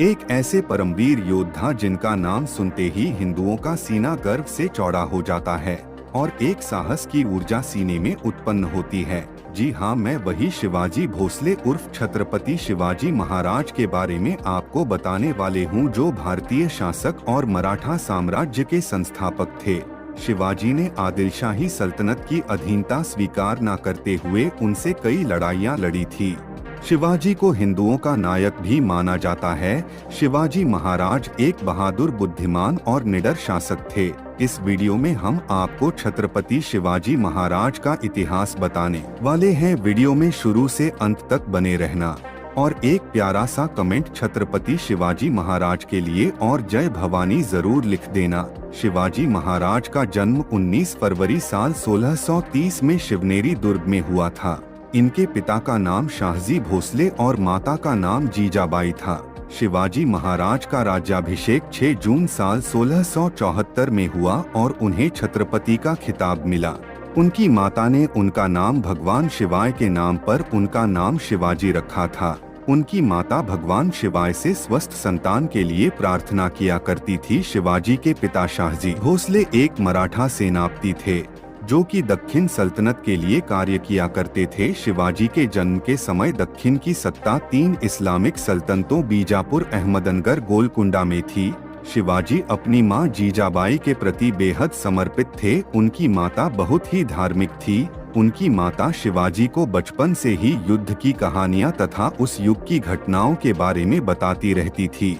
एक ऐसे परमवीर योद्धा जिनका नाम सुनते ही हिंदुओं का सीना गर्व से चौड़ा हो जाता है और एक साहस की ऊर्जा सीने में उत्पन्न होती है। जी हाँ, मैं वही शिवाजी भोसले उर्फ छत्रपति शिवाजी महाराज के बारे में आपको बताने वाले हूँ, जो भारतीय शासक और मराठा साम्राज्य के संस्थापक थे। शिवाजी ने आदिलशाही सल्तनत की अधीनता स्वीकार न करते हुए उनसे कई लड़ाइयाँ लड़ी थी। शिवाजी को हिंदुओं का नायक भी माना जाता है। शिवाजी महाराज एक बहादुर, बुद्धिमान और निडर शासक थे। इस वीडियो में हम आपको छत्रपति शिवाजी महाराज का इतिहास बताने वाले हैं। वीडियो में शुरू से अंत तक बने रहना और एक प्यारा सा कमेंट छत्रपति शिवाजी महाराज के लिए और जय भवानी जरूर लिख देना। शिवाजी महाराज का जन्म 19 फरवरी साल 1630 में शिवनेरी दुर्ग में हुआ था। इनके पिता का नाम शाहजी भोसले और माता का नाम जीजाबाई था। शिवाजी महाराज का राज्याभिषेक 6 जून साल 1674 में हुआ और उन्हें छत्रपति का खिताब मिला। उनकी माता ने उनका नाम भगवान शिवाय के नाम पर उनका नाम शिवाजी रखा था। उनकी माता भगवान शिवाय से स्वस्थ संतान के लिए प्रार्थना किया करती थी। शिवाजी के पिता शाहजी भोसले एक मराठा सेनापति थे जो कि दक्षिण सल्तनत के लिए कार्य किया करते थे। शिवाजी के जन्म के समय दक्षिण की सत्ता 3 इस्लामिक सल्तनतों बीजापुर, अहमदनगर, गोलकुंडा में थी। शिवाजी अपनी मां जीजाबाई के प्रति बेहद समर्पित थे। उनकी माता बहुत ही धार्मिक थी। उनकी माता शिवाजी को बचपन से ही युद्ध की कहानियां तथा उस युग की घटनाओं के बारे में बताती रहती थी।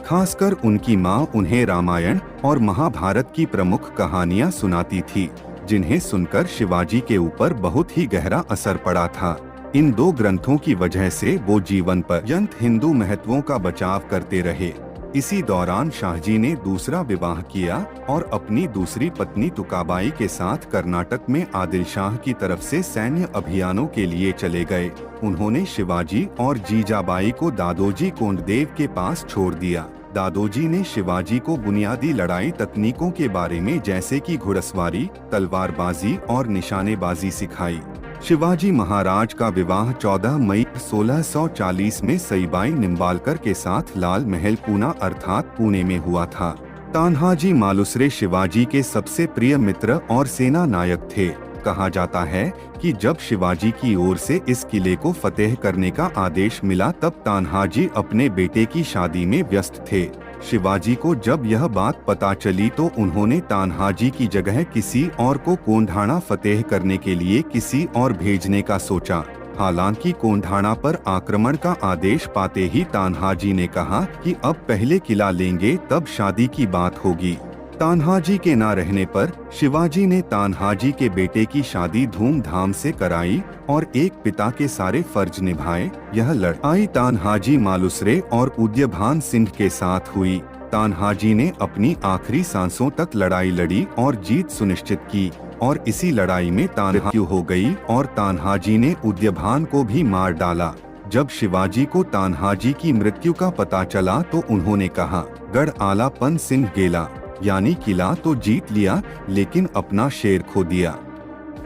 खासकर उनकी मां उन्हें रामायण और महाभारत की प्रमुख कहानियां सुनाती थी, जिन्हें सुनकर शिवाजी के ऊपर बहुत ही गहरा असर पड़ा था। इन 2 ग्रंथों की वजह से वो जीवन पर्यंत हिंदू महत्वों का बचाव करते रहे। इसी दौरान शाहजी ने दूसरा विवाह किया और अपनी दूसरी पत्नी तुकाबाई के साथ कर्नाटक में आदिल शाह की तरफ से सैन्य अभियानों के लिए चले गए। उन्होंने शिवाजी और जीजाबाई को दादोजी कोंडदेव के पास छोड़ दिया। दादोजी ने शिवाजी को बुनियादी लड़ाई तकनीकों के बारे में जैसे कि घुड़सवारी, तलवारबाजी और निशानेबाजी सिखाई। शिवाजी महाराज का विवाह 14 मई 1640 में सईबाई निम्बालकर के साथ लाल महल पूना अर्थात पुणे में हुआ था। तान्हाजी मालुसरे शिवाजी के सबसे प्रिय मित्र और सेना नायक थे। कहा जाता है कि जब शिवाजी की ओर से इस किले को फतेह करने का आदेश मिला तब तान्हाजी अपने बेटे की शादी में व्यस्त थे। शिवाजी को जब यह बात पता चली तो उन्होंने तान्हाजी की जगह किसी और को कोंढाणा फतेह करने के लिए किसी और भेजने का सोचा। हालांकि कोंढाणा पर आक्रमण का आदेश पाते ही तान्हाजी ने कहा कि अब पहले किला लेंगे तब शादी की बात होगी। तान्हाजी के न रहने पर शिवाजी ने तान्हाजी के बेटे की शादी धूमधाम से कराई और एक पिता के सारे फर्ज निभाए। यह लड़ाई तान्हाजी मालुसरे और उदयभान सिंह के साथ हुई। तान्हाजी ने अपनी आखिरी सांसों तक लड़ाई लड़ी और जीत सुनिश्चित की और इसी लड़ाई में तान्हाजी हो गई और तान्हाजी ने उदयभान को भी मार डाला। जब शिवाजी को तान्हाजी की मृत्यु का पता चला तो उन्होंने कहा, गढ़ आलापन सिंह गेला, यानी किला तो जीत लिया लेकिन अपना शेर खो दिया।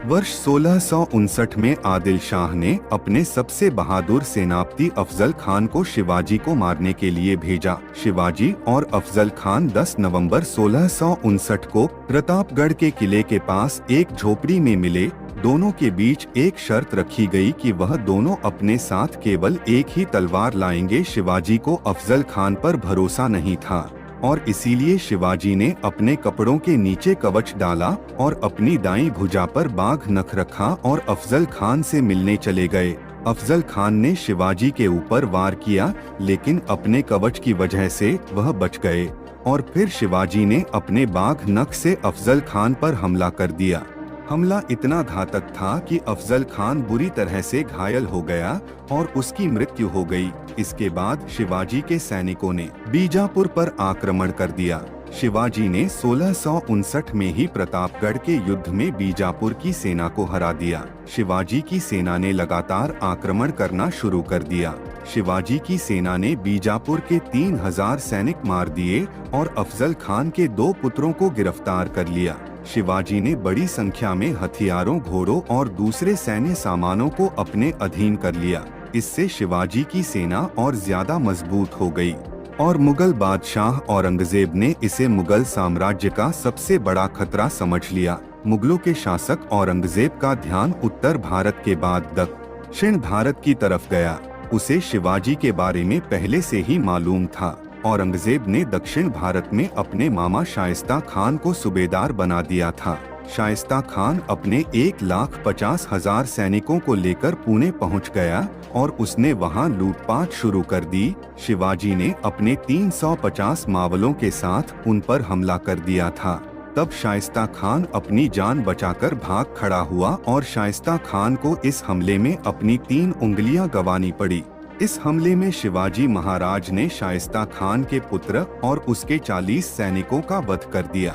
वर्ष 1659 में आदिल शाह ने अपने सबसे बहादुर सेनापति अफजल खान को शिवाजी को मारने के लिए भेजा। शिवाजी और अफजल खान 10 नवंबर 1659 को प्रतापगढ़ के किले के पास एक झोपड़ी में मिले। दोनों के बीच एक शर्त रखी गई कि वह दोनों अपने साथ केवल एक ही तलवार लाएंगे। शिवाजी को अफजल खान पर भरोसा नहीं था और इसीलिए शिवाजी ने अपने कपड़ों के नीचे कवच डाला और अपनी दाईं भुजा पर बाघ नख रखा और अफजल खान से मिलने चले गए। अफजल खान ने शिवाजी के ऊपर वार किया लेकिन अपने कवच की वजह से वह बच गए और फिर शिवाजी ने अपने बाघ नख से अफजल खान पर हमला कर दिया। हमला इतना घातक था कि अफजल खान बुरी तरह से घायल हो गया और उसकी मृत्यु हो गई। इसके बाद शिवाजी के सैनिकों ने बीजापुर पर आक्रमण कर दिया। शिवाजी ने 1659 में ही प्रतापगढ़ के युद्ध में बीजापुर की सेना को हरा दिया। शिवाजी की सेना ने लगातार आक्रमण करना शुरू कर दिया। शिवाजी की सेना ने बीजापुर के 3000 सैनिक मार दिए और अफजल खान के 2 पुत्रों को गिरफ्तार कर लिया। शिवाजी ने बड़ी संख्या में हथियारों, घोड़ों और दूसरे सैन्य सामानों को अपने अधीन कर लिया। इससे शिवाजी की सेना और ज्यादा मजबूत हो गई। और मुगल बादशाह औरंगजेब ने इसे मुगल साम्राज्य का सबसे बड़ा खतरा समझ लिया। मुगलों के शासक औरंगजेब का ध्यान उत्तर भारत के बाद दक्षिण भारत की तरफ गया। उसे शिवाजी के बारे में पहले से ही मालूम था। औरंगजेब ने दक्षिण भारत में अपने मामा शाइस्ता खान को सूबेदार बना दिया था। शाइस्ता खान अपने 1,50,000 सैनिकों को लेकर पुणे पहुंच गया और उसने वहां लूटपाट शुरू कर दी। शिवाजी ने अपने 350 मावलों के साथ उन पर हमला कर दिया था। तब शाइस्ता खान अपनी जान बचाकर भाग खड़ा हुआ और शाइस्ता खान को इस हमले में अपनी 3 उंगलियां गंवानी पड़ी। इस हमले में शिवाजी महाराज ने शाइस्ता खान के पुत्र और उसके 40 सैनिकों का वध कर दिया।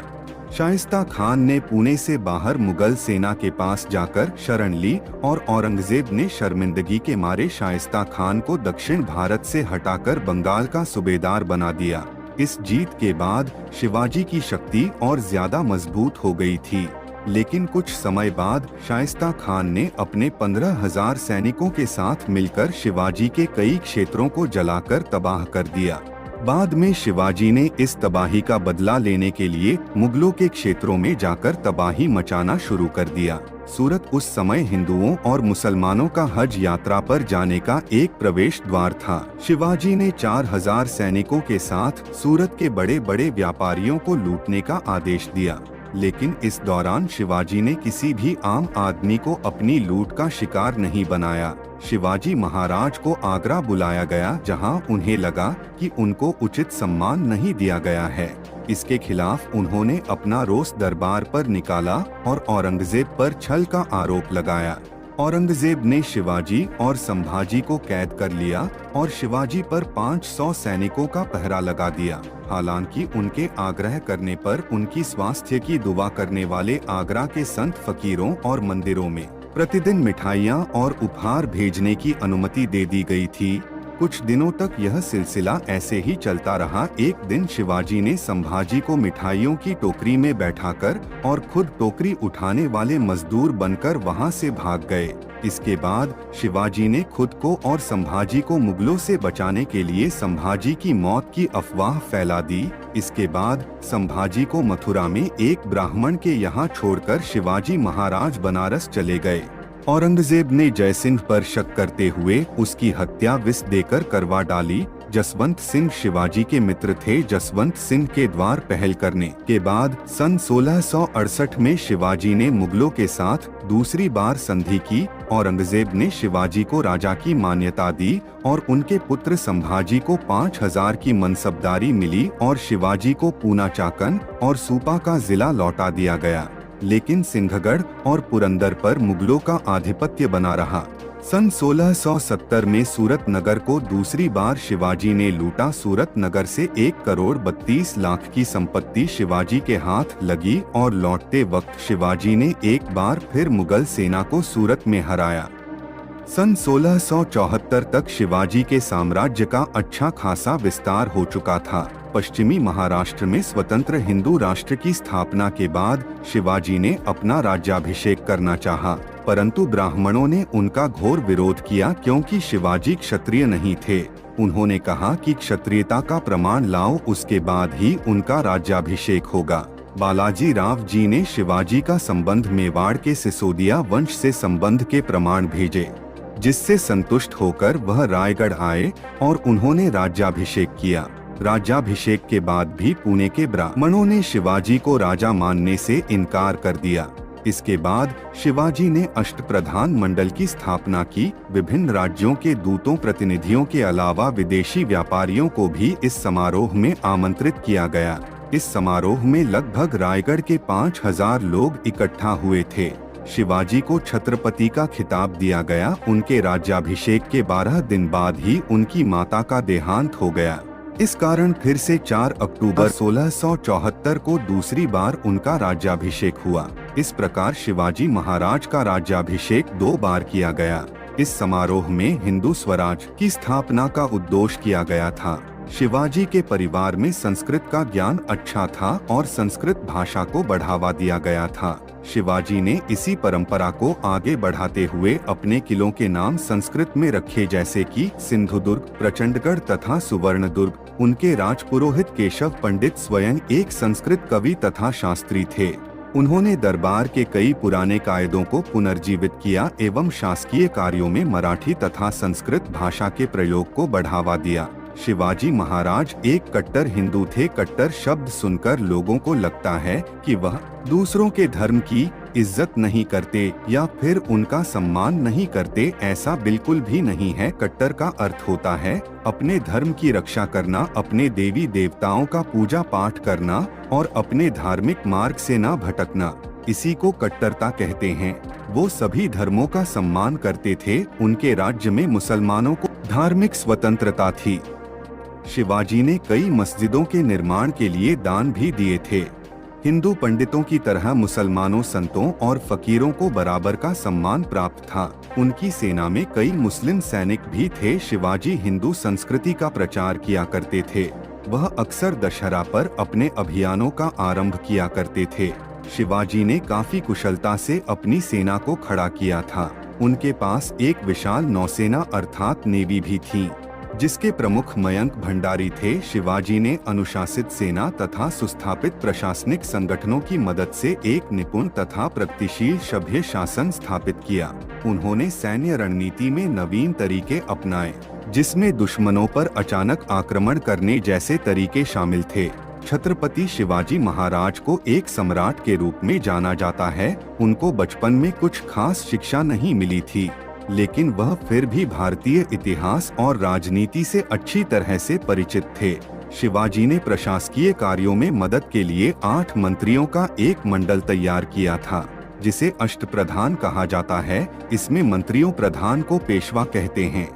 शाइस्ता खान ने पुणे से बाहर मुगल सेना के पास जाकर शरण ली और औरंगजेब ने शर्मिंदगी के मारे शाइस्ता खान को दक्षिण भारत से हटाकर बंगाल का सूबेदार बना दिया। इस जीत के बाद शिवाजी की शक्ति और ज्यादा मजबूत हो गई थी। लेकिन कुछ समय बाद शाइस्ता खान ने अपने 15,000 सैनिकों के साथ मिलकर शिवाजी के कई क्षेत्रों को जलाकर तबाह कर दिया। बाद में शिवाजी ने इस तबाही का बदला लेने के लिए मुगलों के क्षेत्रों में जाकर तबाही मचाना शुरू कर दिया। सूरत उस समय हिंदुओं और मुसलमानों का हज यात्रा पर जाने का एक प्रवेश द्वार था। शिवाजी ने 4,000 सैनिकों के साथ सूरत के बड़े बड़े व्यापारियों को लूटने का आदेश दिया। लेकिन इस दौरान शिवाजी ने किसी भी आम आदमी को अपनी लूट का शिकार नहीं बनाया। शिवाजी महाराज को आगरा बुलाया गया, जहां उन्हें लगा कि उनको उचित सम्मान नहीं दिया गया है। इसके खिलाफ उन्होंने अपना रोष दरबार पर निकाला और औरंगजेब पर छल का आरोप लगाया। औरंगजेब ने शिवाजी और संभाजी को कैद कर लिया और शिवाजी पर 500 सैनिकों का पहरा लगा दिया। हालांकि उनके आग्रह करने पर उनकी स्वास्थ्य की दुआ करने वाले आगरा के संत फकीरों और मंदिरों में प्रतिदिन मिठाइयाँ और उपहार भेजने की अनुमति दे दी गई थी। कुछ दिनों तक यह सिलसिला ऐसे ही चलता रहा। एक दिन शिवाजी ने संभाजी को मिठाइयों की टोकरी में बैठाकर और खुद टोकरी उठाने वाले मजदूर बनकर वहां से भाग गए। इसके बाद शिवाजी ने खुद को और संभाजी को मुगलों से बचाने के लिए संभाजी की मौत की अफवाह फैला दी। इसके बाद संभाजी को मथुरा में एक ब्राह्मण के यहाँ छोड़कर शिवाजी महाराज बनारस चले गए। औरंगजेब ने जयसिंह पर शक करते हुए उसकी हत्या विष देकर करवा डाली। जसवंत सिंह शिवाजी के मित्र थे। जसवंत सिंह के द्वार पहल करने के बाद सन 1668 में शिवाजी ने मुगलों के साथ दूसरी बार संधि की। औरंगजेब ने शिवाजी को राजा की मान्यता दी और उनके पुत्र संभाजी को 5,000 की मनसबदारी मिली और शिवाजी को पूना, चाकन और सूपा का जिला लौटा दिया गया। लेकिन सिंहगढ़ और पुरंदर पर मुगलों का आधिपत्य बना रहा। सन 1670 में सूरत नगर को दूसरी बार शिवाजी ने लूटा। सूरत नगर से 1,32,00,000 की संपत्ति शिवाजी के हाथ लगी और लौटते वक्त शिवाजी ने एक बार फिर मुगल सेना को सूरत में हराया। सन 1674 तक शिवाजी के साम्राज्य का अच्छा खासा विस्तार हो चुका था। पश्चिमी महाराष्ट्र में स्वतंत्र हिंदू राष्ट्र की स्थापना के बाद शिवाजी ने अपना राज्याभिषेक करना चाहा, परंतु ब्राह्मणों ने उनका घोर विरोध किया क्योंकि शिवाजी क्षत्रिय नहीं थे। उन्होंने कहा कि क्षत्रियता का प्रमाण लाओ, उसके बाद ही उनका राज्याभिषेक होगा। बालाजी राव जी ने शिवाजी का संबंध मेवाड़ के सिसोदिया वंश से संबंध के प्रमाण भेजे, जिससे संतुष्ट होकर वह रायगढ़ आए और उन्होंने राज्याभिषेक किया। राज्याभिषेक के बाद भी पुणे के ब्राह्मणों ने शिवाजी को राजा मानने से इनकार कर दिया। इसके बाद शिवाजी ने अष्टप्रधान मंडल की स्थापना की। विभिन्न राज्यों के दूतों, प्रतिनिधियों के अलावा विदेशी व्यापारियों को भी इस समारोह में आमंत्रित किया गया। इस समारोह में लगभग रायगढ़ के 5,000 लोग इकट्ठा हुए थे। शिवाजी को छत्रपति का खिताब दिया गया। उनके राज्याभिषेक के 12 दिन बाद ही उनकी माता का देहांत हो गया। इस कारण फिर से 4 अक्टूबर 1674 को दूसरी बार उनका राज्याभिषेक हुआ। इस प्रकार शिवाजी महाराज का राज्याभिषेक 2 बार किया गया। इस समारोह में हिंदू स्वराज की स्थापना का उद्घोष किया गया था। शिवाजी के परिवार में संस्कृत का ज्ञान अच्छा था और संस्कृत भाषा को बढ़ावा दिया गया था। शिवाजी ने इसी परंपरा को आगे बढ़ाते हुए अपने किलों के नाम संस्कृत में रखे, जैसे कि सिंधुदुर्ग, प्रचंडगढ़ तथा सुवर्णदुर्ग। उनके राजपुरोहित केशव पंडित स्वयं एक संस्कृत कवि तथा शास्त्री थे। उन्होंने दरबार के कई पुराने कायदों को पुनर्जीवित किया एवं शासकीय कार्यों में मराठी तथा संस्कृत भाषा के प्रयोग को बढ़ावा दिया। शिवाजी महाराज एक कट्टर हिंदू थे। कट्टर शब्द सुनकर लोगों को लगता है कि वह दूसरों के धर्म की इज्जत नहीं करते या फिर उनका सम्मान नहीं करते। ऐसा बिल्कुल भी नहीं है। कट्टर का अर्थ होता है अपने धर्म की रक्षा करना, अपने देवी देवताओं का पूजा पाठ करना और अपने धार्मिक मार्ग से न भटकना। इसी को कट्टरता कहते हैं। वो सभी धर्मों का सम्मान करते थे। उनके राज्य में मुसलमानों को धार्मिक स्वतंत्रता थी। शिवाजी ने कई मस्जिदों के निर्माण के लिए दान भी दिए थे। हिंदू पंडितों की तरह मुसलमानों संतों और फकीरों को बराबर का सम्मान प्राप्त था। उनकी सेना में कई मुस्लिम सैनिक भी थे। शिवाजी हिंदू संस्कृति का प्रचार किया करते थे। वह अक्सर दशहरा पर अपने अभियानों का आरंभ किया करते थे। शिवाजी ने काफी कुशलता से अपनी सेना को खड़ा किया था। उनके पास एक विशाल नौसेना अर्थात नेवी भी थी, जिसके प्रमुख मयंक भंडारी थे। शिवाजी ने अनुशासित सेना तथा सुस्थापित प्रशासनिक संगठनों की मदद से एक निपुण तथा प्रगतिशील सभ्य शासन स्थापित किया। उन्होंने सैन्य रणनीति में नवीन तरीके अपनाए, जिसमें दुश्मनों पर अचानक आक्रमण करने जैसे तरीके शामिल थे। छत्रपति शिवाजी महाराज को एक सम्राट के रूप में जाना जाता है। उनको बचपन में कुछ खास शिक्षा नहीं मिली थी, लेकिन वह फिर भी भारतीय इतिहास और राजनीति से अच्छी तरह से परिचित थे। शिवाजी ने प्रशासकीय कार्यों में मदद के लिए 8 मंत्रियों का एक मंडल तैयार किया था, जिसे अष्टप्रधान कहा जाता है। इसमें मंत्रियों प्रधान को पेशवा कहते हैं।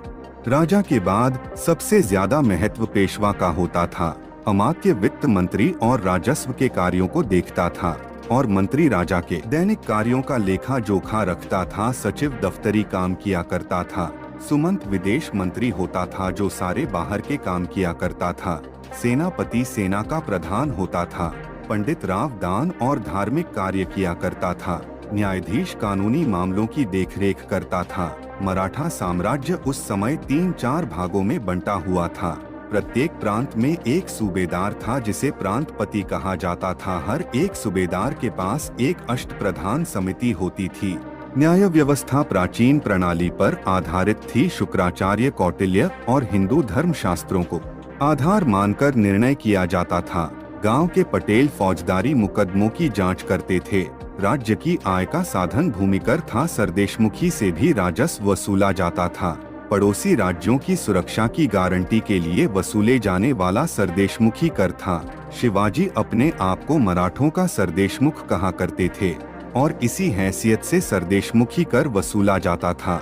राजा के बाद सबसे ज्यादा महत्व पेशवा का होता था। अमात्य वित्त मंत्री और राजस्व के कार्यों को देखता था और मंत्री राजा के दैनिक कार्यों का लेखा जोखा रखता था। सचिव दफ्तरी काम किया करता था। सुमंत विदेश मंत्री होता था, जो सारे बाहर के काम किया करता था। सेनापति सेना का प्रधान होता था। पंडित राव दान और धार्मिक कार्य किया करता था। न्यायाधीश कानूनी मामलों की देखरेख करता था। मराठा साम्राज्य उस समय 3-4 भागों में बंटा हुआ था। प्रत्येक प्रांत में एक सूबेदार था, जिसे प्रांतपति कहा जाता था। हर एक सूबेदार के पास एक अष्टप्रधान समिति होती थी। न्याय व्यवस्था प्राचीन प्रणाली पर आधारित थी। शुक्राचार्य, कौटिल्य और हिंदू धर्म शास्त्रों को आधार मानकर निर्णय किया जाता था। गांव के पटेल फौजदारी मुकदमों की जांच करते थे। राज्य की आय का साधन भूमिकर था। सरदेशमुखी से भी राजस्व वसूला जाता था। पड़ोसी राज्यों की सुरक्षा की गारंटी के लिए वसूले जाने वाला सरदेशमुखी कर था। शिवाजी अपने आप को मराठों का सरदेशमुख कहा करते थे और इसी हैसियत से सरदेशमुखी कर वसूला जाता था।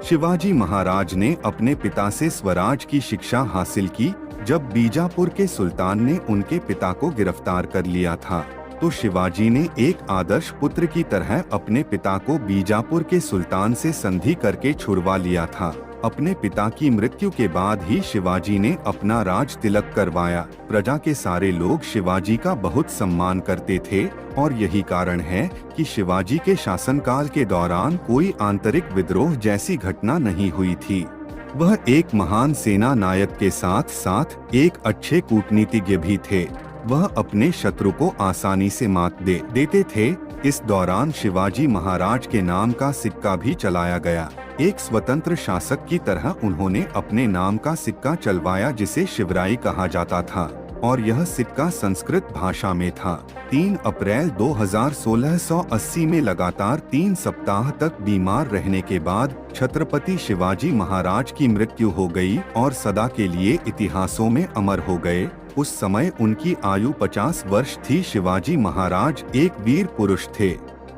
शिवाजी महाराज ने अपने पिता से स्वराज की शिक्षा हासिल की। जब बीजापुर के सुल्तान ने उनके पिता को गिरफ्तार कर लिया था, तो शिवाजी ने एक आदर्श पुत्र की तरह अपने पिता को बीजापुर के सुल्तान से संधि करके छुड़वा लिया था। अपने पिता की मृत्यु के बाद ही शिवाजी ने अपना राज तिलक करवाया। प्रजा के सारे लोग शिवाजी का बहुत सम्मान करते थे और यही कारण है कि शिवाजी के शासनकाल के दौरान कोई आंतरिक विद्रोह जैसी घटना नहीं हुई थी। वह एक महान सेना नायक के साथ साथ एक अच्छे कूटनीतिज्ञ भी थे। वह अपने शत्रु को आसानी से मात देते थे। इस दौरान शिवाजी महाराज के नाम का सिक्का भी चलाया गया। एक स्वतंत्र शासक की तरह उन्होंने अपने नाम का सिक्का चलवाया, जिसे शिवराई कहा जाता था, और यह सिक्का संस्कृत भाषा में था। 3 अप्रैल 1680 में लगातार 3 सप्ताह तक बीमार रहने के बाद छत्रपति शिवाजी महाराज की मृत्यु हो गई और सदा के लिए इतिहासों में अमर हो गए। उस समय उनकी आयु 50 वर्ष थी। शिवाजी महाराज एक वीर पुरुष थे,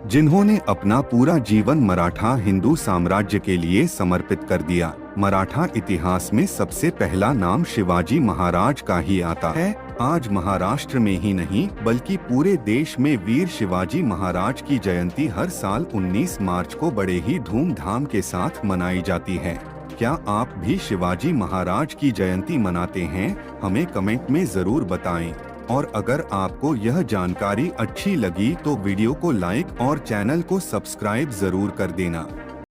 जिन्होंने अपना पूरा जीवन मराठा हिंदू साम्राज्य के लिए समर्पित कर दिया। मराठा इतिहास में सबसे पहला नाम शिवाजी महाराज का ही आता है। आज महाराष्ट्र में ही नहीं बल्कि पूरे देश में वीर शिवाजी महाराज की जयंती हर साल 19 मार्च को बड़े ही धूमधाम के साथ मनाई जाती है। क्या आप भी शिवाजी महाराज की जयंती मनाते हैं? हमें कमेंट में जरूर बताएं। और अगर आपको यह जानकारी अच्छी लगी तो वीडियो को लाइक और चैनल को सब्सक्राइब जरूर कर देना।